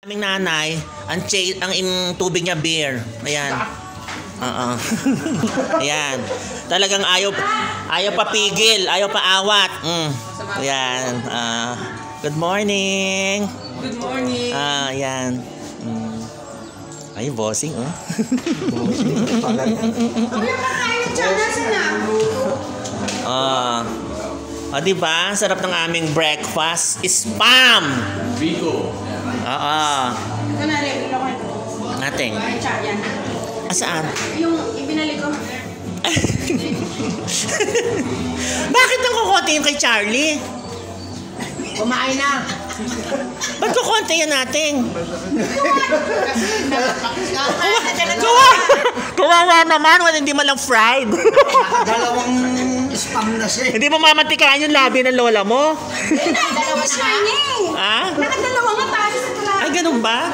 Aming nanay, ang tubig niya beer. Ayan. Ayan. Talagang ayaw papigil, ayaw paawat. Ayan. Good morning. Good morning. Ayan. Ay, bossing, oh. Diba? Sarap ng aming breakfast. Spam! Vigo. Ito na rin, ilo ko ito. Nating. Yan. Saan? Yung ibinalik ko. Bakit nang kukunti yung kay Charlie? Kumain na. Ba't kukunti yan natin? Kawawa naman, wala hindi man lang fried. Dalawang spam na siya. Hindi mo mamantikaan yung labi ng lola mo? Dalawa siya. Ha? Nakadalawa nga tayo sa tulad. Ay, ganun ba?